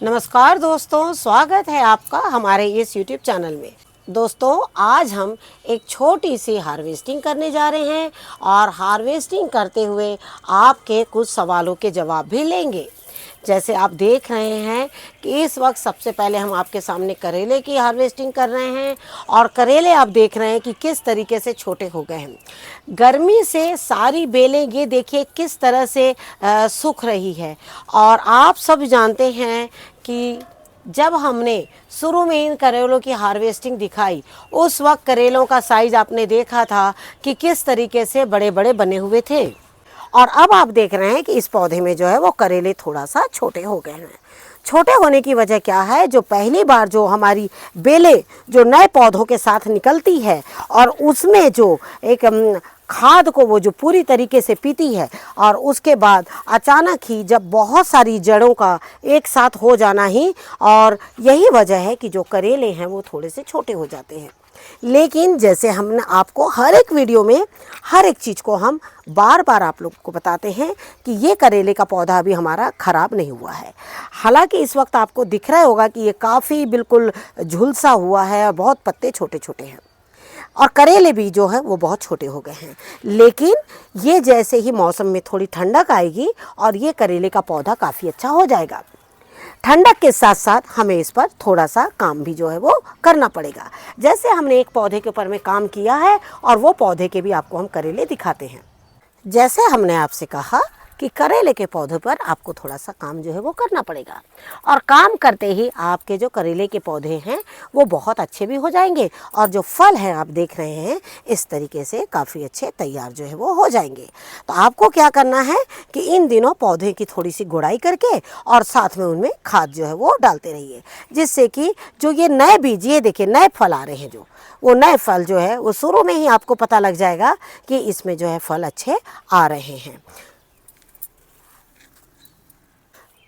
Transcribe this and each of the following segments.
नमस्कार दोस्तों, स्वागत है आपका हमारे इस YouTube चैनल में। दोस्तों, आज हम एक छोटी सी हार्वेस्टिंग करने जा रहे हैं और हार्वेस्टिंग करते हुए आपके कुछ सवालों के जवाब भी लेंगे। जैसे आप देख रहे हैं कि इस वक्त सबसे पहले हम आपके सामने करेले की हार्वेस्टिंग कर रहे हैं और करेले आप देख रहे हैं कि किस तरीके से छोटे हो गए हैं। गर्मी से सारी बेलें ये देखिए किस तरह से सूख रही है। और आप सब जानते हैं कि जब हमने शुरू में इन करेलों की हार्वेस्टिंग दिखाई, उस वक्त करेलों का साइज आपने देखा था कि किस तरीके से बड़े बड़े बने हुए थे। और अब आप देख रहे हैं कि इस पौधे में जो है वो करेले थोड़ा सा छोटे हो गए हैं। छोटे होने की वजह क्या है? जो पहली बार जो हमारी बेलें जो नए पौधों के साथ निकलती है और उसमें जो एक खाद को वो जो पूरी तरीके से पीती है और उसके बाद अचानक ही जब बहुत सारी जड़ों का एक साथ हो जाना ही, और यही वजह है कि जो करेले हैं वो थोड़े से छोटे हो जाते हैं। लेकिन जैसे हमने आपको हर एक वीडियो में हर एक चीज़ को हम बार बार आप लोगों को बताते हैं कि ये करेले का पौधा अभी हमारा ख़राब नहीं हुआ है। हालांकि इस वक्त आपको दिख रहा होगा कि ये काफ़ी बिल्कुल झुलसा हुआ है और बहुत पत्ते छोटे छोटे हैं और करेले भी जो है वो बहुत छोटे हो गए हैं। लेकिन ये जैसे ही मौसम में थोड़ी ठंडक आएगी और ये करेले का पौधा काफ़ी अच्छा हो जाएगा। ठंडक के साथ साथ हमें इस पर थोड़ा सा काम भी जो है वो करना पड़ेगा। जैसे हमने एक पौधे के ऊपर में काम किया है और वो पौधे के भी आपको हम करेले दिखाते हैं। जैसे हमने आपसे कहा कि करेले के पौधे पर आपको थोड़ा सा काम जो है वो करना पड़ेगा और काम करते ही आपके जो करेले के पौधे हैं वो बहुत अच्छे भी हो जाएंगे और जो फल हैं आप देख रहे हैं इस तरीके से काफ़ी अच्छे तैयार जो है वो हो जाएंगे। तो आपको क्या करना है कि इन दिनों पौधे की थोड़ी सी गुड़ाई करके और साथ में उनमें खाद जो है वो डालते रहिए, जिससे कि जो ये नए बीज, ये देखिए नए फल आ रहे हैं, जो वो नए फल जो है वो शुरू में ही आपको पता लग जाएगा कि इसमें जो है फल अच्छे आ रहे हैं।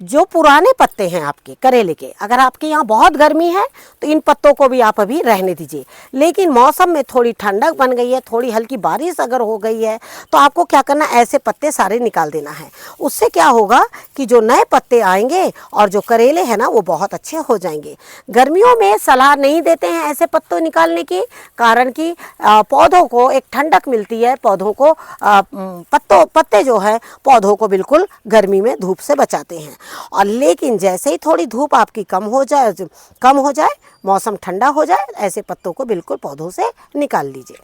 जो पुराने पत्ते हैं आपके करेले के, अगर आपके यहाँ बहुत गर्मी है तो इन पत्तों को भी आप अभी रहने दीजिए। लेकिन मौसम में थोड़ी ठंडक बन गई है, थोड़ी हल्की बारिश अगर हो गई है तो आपको क्या करना, ऐसे पत्ते सारे निकाल देना है। उससे क्या होगा कि जो नए पत्ते आएंगे और जो करेले हैं ना वो बहुत अच्छे हो जाएंगे। गर्मियों में सलाह नहीं देते हैं ऐसे पत्तों निकालने की, कारण कि पौधों को एक ठंडक मिलती है, पौधों को पत्ते जो है पौधों को बिल्कुल गर्मी में धूप से बचाते हैं। और लेकिन जैसे ही थोड़ी धूप आपकी कम हो जाए, मौसम ठंडा हो जाए, ऐसे पत्तों को बिल्कुल पौधों से निकाल लीजिए।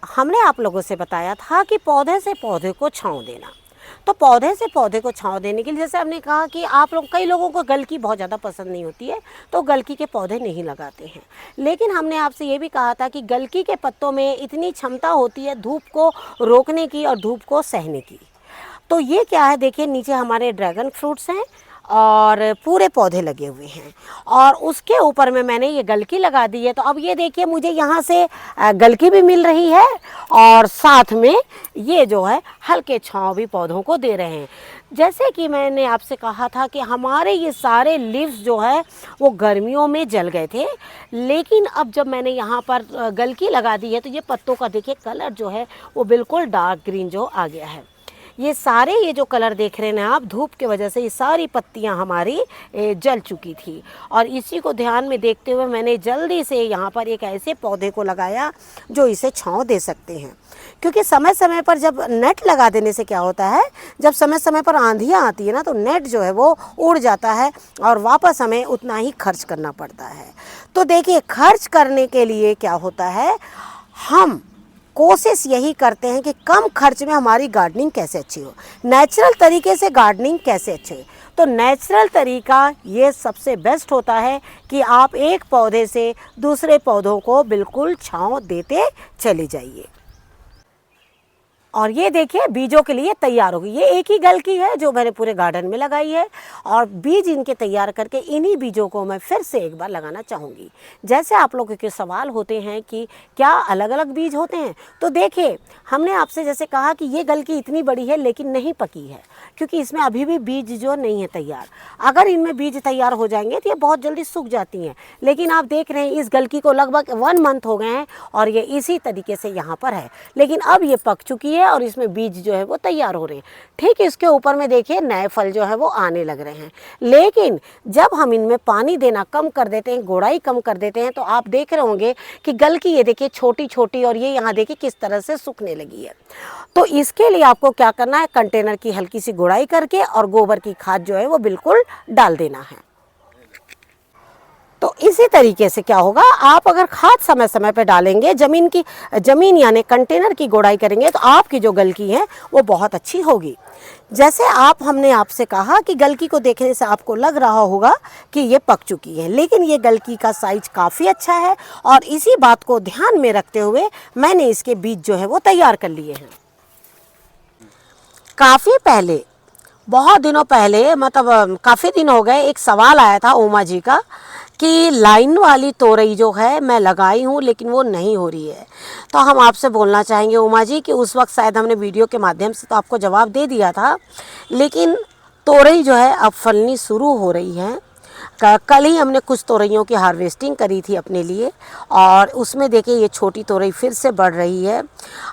हमने आप लोगों से बताया था कि पौधे से पौधे को छांव देना। तो पौधे से पौधे को छांव देने के लिए जैसे हमने कहा कि आप लोग, कई लोगों को गलकी बहुत ज़्यादा पसंद नहीं होती है तो गलकी के पौधे नहीं लगाते हैं। लेकिन हमने आपसे ये भी कहा था कि गलकी के पत्तों में इतनी क्षमता होती है धूप को रोकने की और धूप को सहने की। तो ये क्या है, देखिए नीचे हमारे ड्रैगन फ्रूट्स हैं और पूरे पौधे लगे हुए हैं और उसके ऊपर में मैंने ये गलकी लगा दी है। तो अब ये देखिए मुझे यहाँ से गलकी भी मिल रही है और साथ में ये जो है हल्के छांव भी पौधों को दे रहे हैं। जैसे कि मैंने आपसे कहा था कि हमारे ये सारे लीव्स जो है वो गर्मियों में जल गए थे, लेकिन अब जब मैंने यहाँ पर गलकी लगा दी है तो ये पत्तों का देखिए कलर जो है वो बिल्कुल डार्क ग्रीन जो आ गया है। ये जो कलर देख रहे हैं आप, धूप की वजह से ये सारी पत्तियां हमारी जल चुकी थी और इसी को ध्यान में देखते हुए मैंने जल्दी से यहाँ पर एक ऐसे पौधे को लगाया जो इसे छांव दे सकते हैं। क्योंकि समय समय पर जब नेट लगा देने से क्या होता है, जब समय समय पर आंधियाँ आती है ना तो नेट जो है वो उड़ जाता है और वापस हमें उतना ही खर्च करना पड़ता है। तो देखिए खर्च करने के लिए क्या होता है, हम कोशिश यही करते हैं कि कम खर्च में हमारी गार्डनिंग कैसे अच्छी हो, नेचुरल तरीके से गार्डनिंग कैसे अच्छी हो। तो नेचुरल तरीका ये सबसे बेस्ट होता है कि आप एक पौधे से दूसरे पौधों को बिल्कुल छांव देते चले जाइए। और ये देखिए बीजों के लिए तैयार हो गई। ये एक ही गलकी है जो मैंने पूरे गार्डन में लगाई है और बीज इनके तैयार करके इन्हीं बीजों को मैं फिर से एक बार लगाना चाहूँगी। जैसे आप लोगों के सवाल होते हैं कि क्या अलग अलग बीज होते हैं, तो देखिए हमने आपसे जैसे कहा कि ये गलकी इतनी बड़ी है लेकिन नहीं पकी है, क्योंकि इसमें अभी भी बीज जो नहीं है तैयार। अगर इनमें बीज तैयार हो जाएंगे तो ये बहुत जल्दी सूख जाती हैं। लेकिन आप देख रहे हैं इस गलकी को लगभग 1 मंथ हो गए हैं और ये इसी तरीके से यहाँ पर है, लेकिन अब ये पक चुकी है है और इसमें बीज जो है वो तैयार हो रहे हैं। ठीक इसके ऊपर में देखिए नए फल जो है वो आने लग रहे हैं। लेकिन जब हम इनमें पानी देना कम कर देते हैं, गोड़ाई कम कर देते हैं, तो आप देख रहे होंगे कि गलकी ये देखिए छोटी छोटी, और ये यहाँ देखिए किस तरह से सूखने लगी है। तो इसके लिए आपको क्या करना है, कंटेनर की हल्की सी गोड़ाई करके और गोबर की खाद जो है वो बिल्कुल डाल देना है। तो इसी तरीके से क्या होगा, आप अगर खाद समय समय पर डालेंगे, ज़मीन यानी कंटेनर की गोड़ाई करेंगे, तो आपकी जो गलकी है वो बहुत अच्छी होगी। जैसे हमने आपसे कहा कि गलकी को देखने से आपको लग रहा होगा कि ये पक चुकी है, लेकिन ये गलकी का साइज काफ़ी अच्छा है, और इसी बात को ध्यान में रखते हुए मैंने इसके बीज जो है वो तैयार कर लिए हैं। काफ़ी पहले, बहुत दिनों पहले, मतलब काफ़ी दिन हो गए, एक सवाल आया था उमा जी का कि लाइन वाली तोरई जो है मैं लगाई हूँ लेकिन वो नहीं हो रही है। तो हम आपसे बोलना चाहेंगे उमा जी कि उस वक्त शायद हमने वीडियो के माध्यम से तो आपको जवाब दे दिया था, लेकिन तोरई जो है अब फलनी शुरू हो रही है। कल ही हमने कुछ तोरइयों की हार्वेस्टिंग करी थी अपने लिए, और उसमें देखिए ये छोटी तोरई फिर से बढ़ रही है।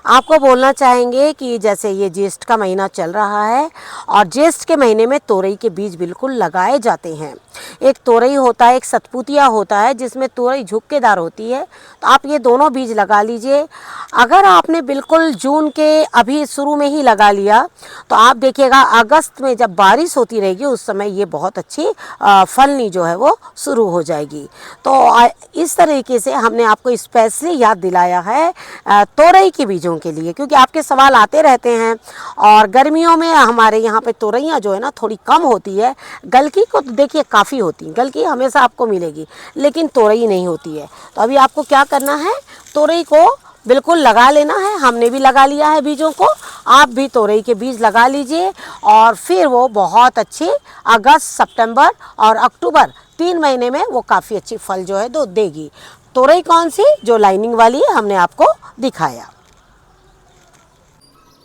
आपको बोलना चाहेंगे कि जैसे ये ज्येष्ठ का महीना चल रहा है, और ज्येष्ठ के महीने में तोरई के बीज बिल्कुल लगाए जाते हैं। एक तोरई होता है, एक सतपुतिया होता है, जिसमें तोरई झुक्केदार होती है। तो आप ये दोनों बीज लगा लीजिए। अगर आपने बिल्कुल जून के अभी शुरू में ही लगा लिया, तो आप देखिएगा अगस्त में जब बारिश होती रहेगी उस समय ये बहुत अच्छी फलनी जो है वो शुरू हो जाएगी। तो इस तरीके से हमने आपको स्पेशली याद दिलाया है तोरई के बीजों के लिए, क्योंकि आपके सवाल आते रहते हैं, और गर्मियों में हमारे यहाँ पे तोरइयाँ जो है ना थोड़ी कम होती है। गलकी को तो देखिए काफ़ी होती है, गलकी हमेशा आपको मिलेगी, लेकिन तोरई नहीं होती है। तो अभी आपको क्या करना है, तोरई को बिल्कुल लगा लेना है। हमने भी लगा लिया है बीजों को, आप भी तोरई के बीज लगा लीजिए, और फिर वो बहुत अच्छी अगस्त, सितंबर और अक्टूबर 3 महीने में वो काफ़ी अच्छी फल जो है तो देगी। तोरई कौन सी, जो लाइनिंग वाली है, हमने आपको दिखाया।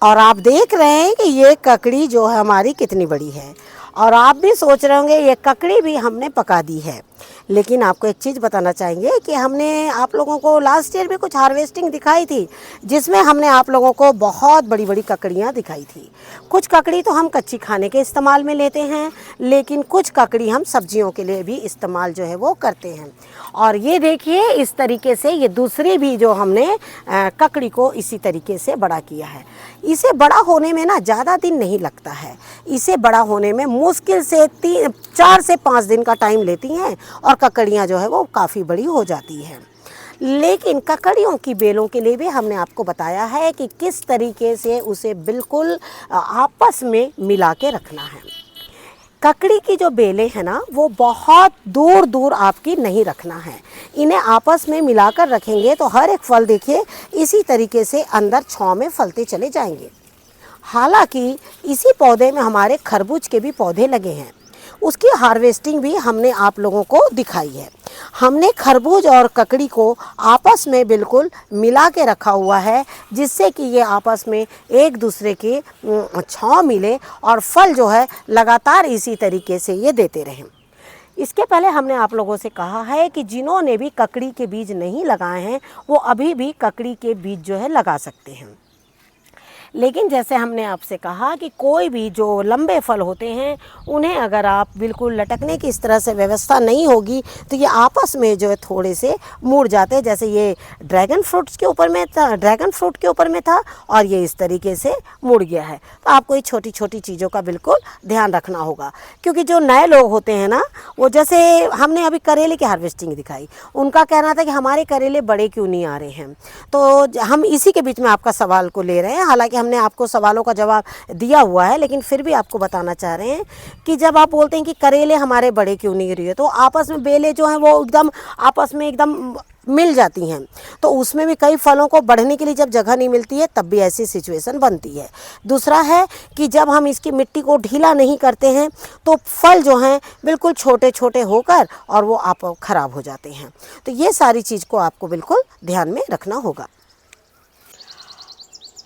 और आप देख रहे हैं कि ये ककड़ी जो है हमारी कितनी बड़ी है, और आप भी सोच रहे होंगे ये ककड़ी भी हमने पका दी है। लेकिन आपको एक चीज़ बताना चाहेंगे कि हमने आप लोगों को लास्ट ईयर भी कुछ हार्वेस्टिंग दिखाई थी, जिसमें हमने आप लोगों को बहुत बड़ी बड़ी ककड़ियाँ दिखाई थी। कुछ ककड़ी तो हम कच्ची खाने के इस्तेमाल में लेते हैं, लेकिन कुछ ककड़ी हम सब्जियों के लिए भी इस्तेमाल जो है वो करते हैं। और ये देखिए इस तरीके से ये दूसरी भी जो हमने ककड़ी को इसी तरीके से बड़ा किया है। इसे बड़ा होने में ना ज़्यादा दिन नहीं लगता है, इसे बड़ा होने में मुश्किल से 4 से 5 दिन का टाइम लेती हैं, और ककड़ियाँ जो है वो काफ़ी बड़ी हो जाती हैं। लेकिन ककड़ियों की बेलों के लिए भी हमने आपको बताया है कि किस तरीके से उसे बिल्कुल आपस में मिला के रखना है। ककड़ी की जो बेलें हैं ना वो बहुत दूर दूर आपकी नहीं रखना है, इन्हें आपस में मिलाकर रखेंगे तो हर एक फल देखिए इसी तरीके से अंदर छांव में फलते चले जाएंगे। हालांकि इसी पौधे में हमारे खरबूज के भी पौधे लगे हैं, उसकी हार्वेस्टिंग भी हमने आप लोगों को दिखाई है। हमने खरबूज और ककड़ी को आपस में बिल्कुल मिला के रखा हुआ है, जिससे कि ये आपस में एक दूसरे के छांव मिले और फल जो है लगातार इसी तरीके से ये देते रहें। इसके पहले हमने आप लोगों से कहा है कि जिन्होंने भी ककड़ी के बीज नहीं लगाए हैं वो अभी भी ककड़ी के बीज जो है लगा सकते हैं। लेकिन जैसे हमने आपसे कहा कि कोई भी जो लंबे फल होते हैं उन्हें अगर आप बिल्कुल लटकने की इस तरह से व्यवस्था नहीं होगी तो ये आपस में जो है थोड़े से मुड़ जाते हैं। जैसे ये ड्रैगन फ्रूट के ऊपर में था और ये इस तरीके से मुड़ गया है। तो आपको ये छोटी छोटी चीज़ों का बिल्कुल ध्यान रखना होगा, क्योंकि जो नए लोग होते हैं ना वो, जैसे हमने अभी करेले की हार्वेस्टिंग दिखाई, उनका कहना था कि हमारे करेले बड़े क्यों नहीं आ रहे हैं। तो हम इसी के बीच में आपका सवाल को ले रहे हैं। हालांकि हमने आपको सवालों का जवाब दिया हुआ है, लेकिन फिर भी आपको बताना चाह रहे हैं कि जब आप बोलते हैं कि करेले हमारे बड़े क्यों नहीं रही है, तो आपस में बेलें जो हैं वो एकदम आपस में एकदम मिल जाती हैं, तो उसमें भी कई फलों को बढ़ने के लिए जब जगह नहीं मिलती है तब भी ऐसी सिचुएशन बनती है। दूसरा है कि जब हम इसकी मिट्टी को ढीला नहीं करते हैं तो फल जो हैं बिल्कुल छोटे छोटे होकर और वो आप ख़राब हो जाते हैं। तो ये सारी चीज़ को आपको बिल्कुल ध्यान में रखना होगा।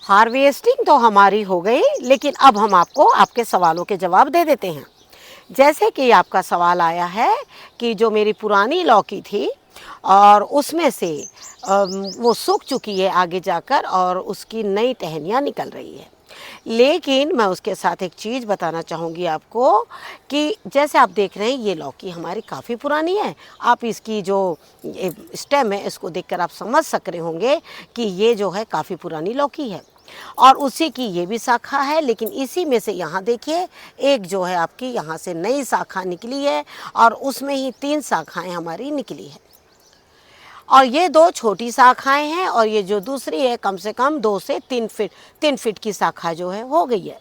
हार्वेस्टिंग तो हमारी हो गई, लेकिन अब हम आपको आपके सवालों के जवाब दे देते हैं। जैसे कि आपका सवाल आया है कि जो मेरी पुरानी लौकी थी और उसमें से वो सूख चुकी है आगे जाकर और उसकी नई टहनियाँ निकल रही है। लेकिन मैं उसके साथ एक चीज़ बताना चाहूँगी आपको कि जैसे आप देख रहे हैं ये लौकी हमारी काफ़ी पुरानी है। आप इसकी जो स्टेम है इसको देखकर आप समझ सक रहे होंगे कि ये जो है काफ़ी पुरानी लौकी है। और उसी की ये भी शाखा है, लेकिन इसी में से यहाँ देखिए एक जो है आपकी यहाँ से नई शाखा निकली है और उसमें ही 3 शाखाएँ हमारी निकली है। और ये 2 छोटी शाखाएं हैं और ये जो दूसरी है कम से कम 2 से 3 फीट की शाखा जो है हो गई है।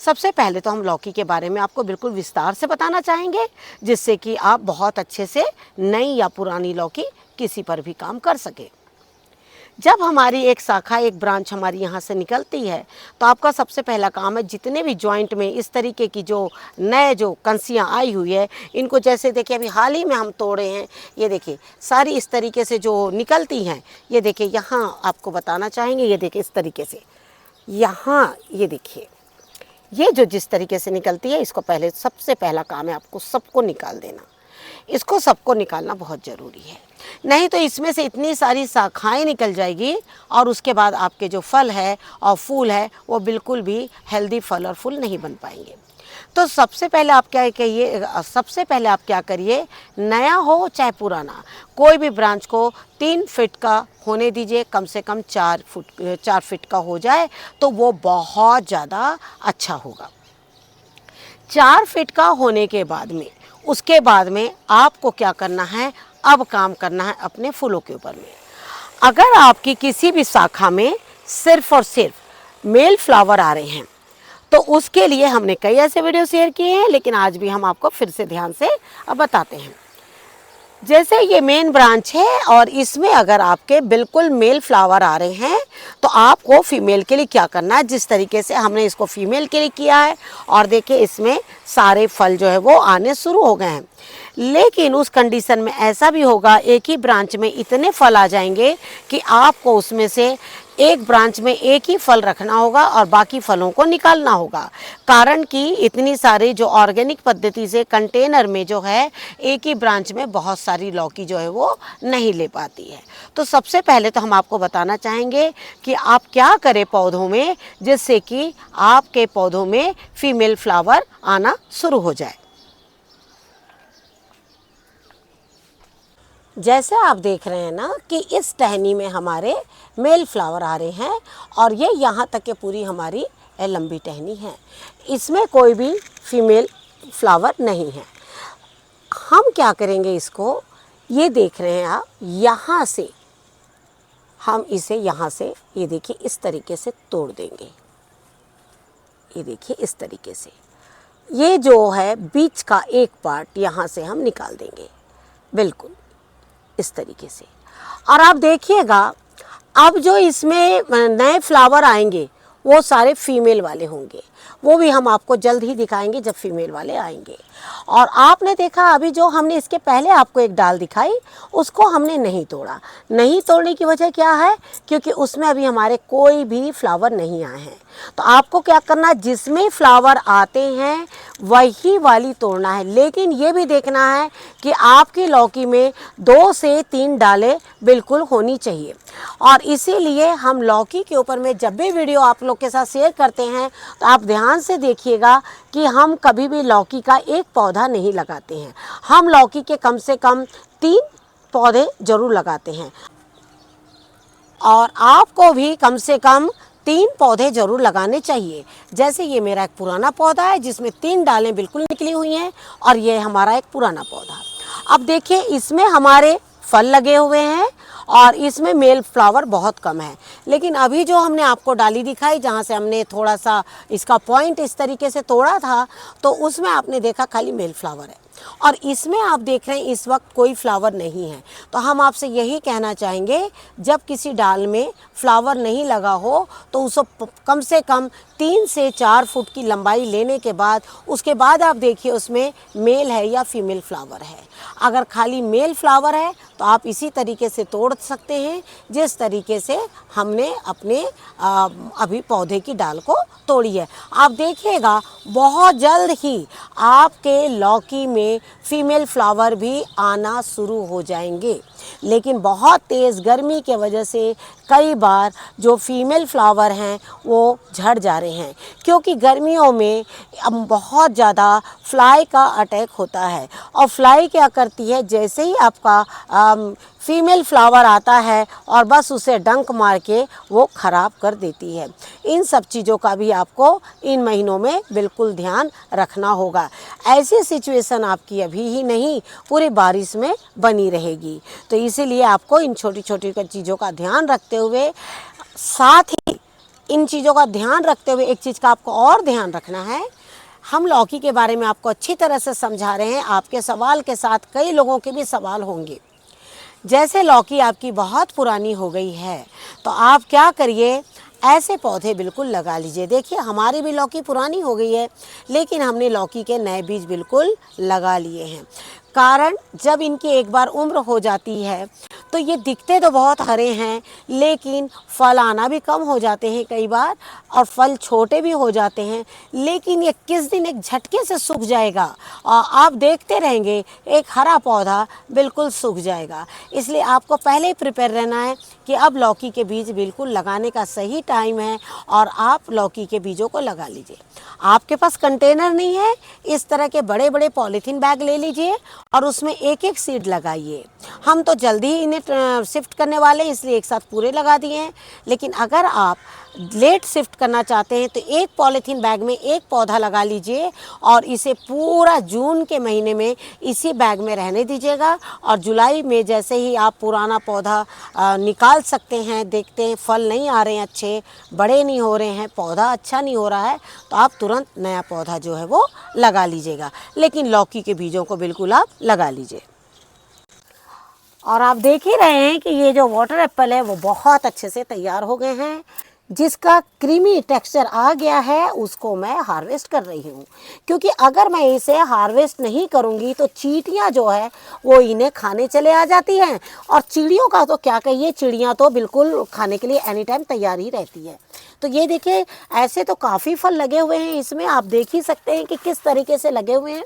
सबसे पहले तो हम लौकी के बारे में आपको बिल्कुल विस्तार से बताना चाहेंगे, जिससे कि आप बहुत अच्छे से नई या पुरानी लौकी किसी पर भी काम कर सके। जब हमारी एक शाखा, एक ब्रांच हमारी यहाँ से निकलती है तो आपका सबसे पहला काम है जितने भी जॉइंट में इस तरीके की जो नए जो कंसियाँ आई हुई है, इनको जैसे देखिए अभी हाल ही में हम तोड़े हैं, ये देखिए सारी इस तरीके से जो निकलती हैं। ये देखिए यहाँ आपको बताना चाहेंगे, ये देखिए इस तरीके से यहाँ ये देखिए ये जो जिस तरीके से निकलती है, इसको पहले सबसे पहला काम है आपको सबको निकाल देना। इसको सबको निकालना बहुत ज़रूरी है, नहीं तो इसमें से इतनी सारी शाखाएं निकल जाएगी और उसके बाद आपके जो फल है और फूल है वो बिल्कुल भी हेल्दी फल और फूल नहीं बन पाएंगे। तो सबसे पहले आप क्या करिए, नया हो चाहे पुराना, कोई भी ब्रांच को 3 फीट का होने दीजिए, कम से कम 4 फीट का हो जाए तो वो बहुत ज़्यादा अच्छा होगा। 4 फीट का होने के बाद में उसके बाद में आपको क्या करना है, अब काम करना है अपने फूलों के ऊपर में। अगर आपकी किसी भी शाखा में सिर्फ और सिर्फ मेल फ्लावर आ रहे हैं तो उसके लिए हमने कई ऐसे वीडियो शेयर किए हैं, लेकिन आज भी हम आपको फिर से ध्यान से बताते हैं। जैसे ये मेन ब्रांच है और इसमें अगर आपके बिल्कुल मेल फ्लावर आ रहे हैं तो आपको फीमेल के लिए क्या करना है, जिस तरीके से हमने इसको फीमेल के लिए किया है और देखिए इसमें सारे फल जो है वो आने शुरू हो गए हैं। लेकिन उस कंडीशन में ऐसा भी होगा, एक ही ब्रांच में इतने फल आ जाएंगे कि आपको उसमें से एक ब्रांच में एक ही फल रखना होगा और बाकी फलों को निकालना होगा। कारण कि इतनी सारी जो ऑर्गेनिक पद्धति से कंटेनर में जो है एक ही ब्रांच में बहुत सारी लौकी जो है वो नहीं ले पाती है। तो सबसे पहले तो हम आपको बताना चाहेंगे कि आप क्या करें पौधों में, जिससे कि आपके पौधों में फीमेल फ्लावर आना शुरू हो जाए। जैसे आप देख रहे हैं ना कि इस टहनी में हमारे मेल फ्लावर आ रहे हैं और ये यहाँ तक के पूरी हमारी लंबी टहनी है, इसमें कोई भी फीमेल फ्लावर नहीं है। हम क्या करेंगे, इसको ये देख रहे हैं आप, यहाँ से हम इसे यहाँ से ये देखिए इस तरीके से तोड़ देंगे। ये देखिए इस तरीके से ये जो है बीच का एक पार्ट यहाँ से हम निकाल देंगे, बिल्कुल इस तरीके से। और आप देखिएगा अब जो इसमें नए फ्लावर आएंगे वो सारे फीमेल वाले होंगे, वो भी हम आपको जल्द ही दिखाएंगे जब फीमेल वाले आएंगे। और आपने देखा अभी जो हमने इसके पहले आपको एक डाल दिखाई उसको हमने नहीं तोड़ा। नहीं तोड़ने की वजह क्या है, क्योंकि उसमें अभी हमारे कोई भी फ्लावर नहीं आए हैं। तो आपको क्या करना है, जिसमें फ्लावर आते हैं वही वाली तोड़ना है, लेकिन ये भी देखना है कि आपकी लौकी में 2 से 3 डालें बिल्कुल होनी चाहिए। और इसीलिए हम लौकी के ऊपर में जब भी वीडियो आप लोग के साथ शेयर करते हैं तो आप ध्यान से देखिएगा कि हम कभी भी लौकी का एक पौधा नहीं लगाते हैं, हम लौकी के कम से कम 3 पौधे ज़रूर लगाते हैं। और आपको भी कम से कम 3 पौधे ज़रूर लगाने चाहिए। जैसे ये मेरा एक पुराना पौधा है जिसमें 3 डालें बिल्कुल निकली हुई हैं और ये हमारा एक पुराना पौधा। अब देखिए इसमें हमारे फल लगे हुए हैं और इसमें मेल फ्लावर बहुत कम है, लेकिन अभी जो हमने आपको डाली दिखाई जहाँ से हमने थोड़ा सा इसका पॉइंट इस तरीके से तोड़ा था तो उसमें आपने देखा खाली मेल फ्लावर है और इसमें आप देख रहे हैं इस वक्त कोई फ्लावर नहीं है। तो हम आपसे यही कहना चाहेंगे, जब किसी डाल में फ्लावर नहीं लगा हो तो उसको कम से कम 3 से 4 फुट की लंबाई लेने के बाद उसके बाद आप देखिए उसमें मेल है या फीमेल फ्लावर है। अगर खाली मेल फ्लावर है तो आप इसी तरीके से तोड़ सकते हैं जिस तरीके से हमने अपने अभी पौधे की डाल को तोड़ी है। आप देखिएगा बहुत जल्द ही आपके लौकी में फीमेल फ्लावर भी आना शुरू हो जाएंगे। लेकिन बहुत तेज़ गर्मी के वजह से कई बार जो फीमेल फ्लावर हैं वो झड़ जा रहे हैं, क्योंकि गर्मियों में बहुत ज़्यादा फ्लाई का अटैक होता है। और फ्लाई क्या करती है, जैसे ही आपका फीमेल फ्लावर आता है और बस उसे डंक मार के वो ख़राब कर देती है। इन सब चीज़ों का भी आपको इन महीनों में बिल्कुल ध्यान रखना होगा। ऐसी सिचुएशन आपकी अभी ही नहीं, पूरी बारिश में बनी रहेगी। तो इसीलिए आपको इन छोटी छोटी चीज़ों का ध्यान रखते हुए, साथ ही इन चीज़ों का ध्यान रखते हुए एक चीज़ का आपको और ध्यान रखना है। हम लौकी के बारे में आपको अच्छी तरह से समझा रहे हैं। आपके सवाल के साथ कई लोगों के भी सवाल होंगे। जैसे लौकी आपकी बहुत पुरानी हो गई है तो आप क्या करिए, ऐसे पौधे बिल्कुल लगा लीजिए। देखिए हमारी भी लौकी पुरानी हो गई है, लेकिन हमने लौकी के नए बीज बिल्कुल लगा लिए हैं। कारण जब इनकी एक बार उम्र हो जाती है तो ये दिखते तो बहुत हरे हैं, लेकिन फल आना भी कम हो जाते हैं कई बार, और फल छोटे भी हो जाते हैं। लेकिन ये किस दिन एक झटके से सूख जाएगा और आप देखते रहेंगे एक हरा पौधा बिल्कुल सूख जाएगा। इसलिए आपको पहले ही प्रिपेयर रहना है कि अब लौकी के बीज बिल्कुल लगाने का सही टाइम है और आप लौकी के बीजों को लगा लीजिए। आपके पास कंटेनर नहीं है, इस तरह के बड़े बड़े पॉलीथीन बैग ले लीजिए और उसमें एक एक सीड लगाइए। हम तो जल्दी ही इन्हें शिफ्ट करने वाले हैं, इसलिए एक साथ पूरे लगा दिए हैं। लेकिन अगर आप लेट शिफ्ट करना चाहते हैं तो एक पॉलीथीन बैग में एक पौधा लगा लीजिए और इसे पूरा जून के महीने में इसी बैग में रहने दीजिएगा। और जुलाई में जैसे ही आप पुराना पौधा निकाल सकते हैं, देखते हैं फल नहीं आ रहे हैं, अच्छे बड़े नहीं हो रहे हैं, पौधा अच्छा नहीं हो रहा है, तो आप तुरंत नया पौधा जो है वो लगा लीजिएगा। लेकिन लौकी के बीजों को बिल्कुल आप लगा लीजिए। और आप देख ही रहे हैं कि ये जो वाटर एप्पल है वो बहुत अच्छे से तैयार हो गए हैं। जिसका क्रीमी टेक्सचर आ गया है उसको मैं हार्वेस्ट कर रही हूँ, क्योंकि अगर मैं इसे हार्वेस्ट नहीं करूँगी तो चींटियाँ जो है वो इन्हें खाने चले आ जाती हैं। और चिड़ियों का तो क्या कहिए, चिड़ियाँ तो बिल्कुल खाने के लिए एनी टाइम तैयार ही रहती है। तो ये देखिए ऐसे तो काफ़ी फल लगे हुए हैं इसमें, आप देख ही सकते हैं कि किस तरीके से लगे हुए हैं।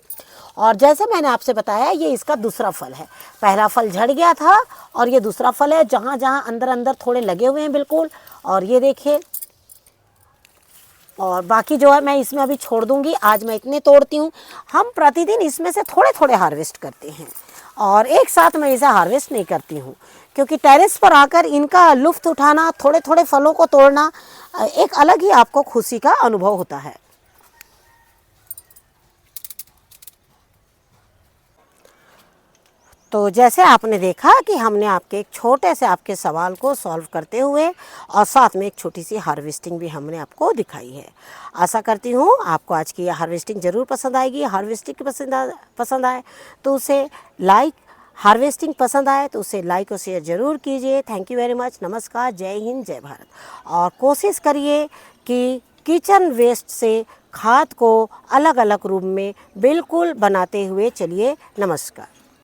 और जैसे मैंने आपसे बताया ये इसका दूसरा फल है। पहला फल झड़ गया था और ये दूसरा फल है, जहाँ जहाँ अंदर अंदर थोड़े लगे हुए हैं बिल्कुल। और ये देखिए, और बाकी जो है मैं इसमें अभी छोड़ दूंगी। आज मैं इतने तोड़ती हूँ। हम प्रतिदिन इसमें से थोड़े थोड़े हार्वेस्ट करते हैं और एक साथ मैं इसे हार्वेस्ट नहीं करती हूँ, क्योंकि टेरेस पर आकर इनका लुत्फ़ उठाना, थोड़े थोड़े फलों को तोड़ना एक अलग ही आपको खुशी का अनुभव होता है। तो जैसे आपने देखा कि हमने आपके एक छोटे से आपके सवाल को सॉल्व करते हुए और साथ में एक छोटी सी हार्वेस्टिंग भी हमने आपको दिखाई है। आशा करती हूँ आपको आज की यह हार्वेस्टिंग ज़रूर पसंद आएगी। हार्वेस्टिंग पसंद आए तो उसे लाइक, हार्वेस्टिंग पसंद आए तो उसे लाइक और शेयर ज़रूर कीजिए। Thank you very much. नमस्कार, जय हिंद, जय भारत। और कोशिश करिए कि किचन वेस्ट से खाद को अलग अलग रूप में बिल्कुल बनाते हुए चलिए। नमस्कार।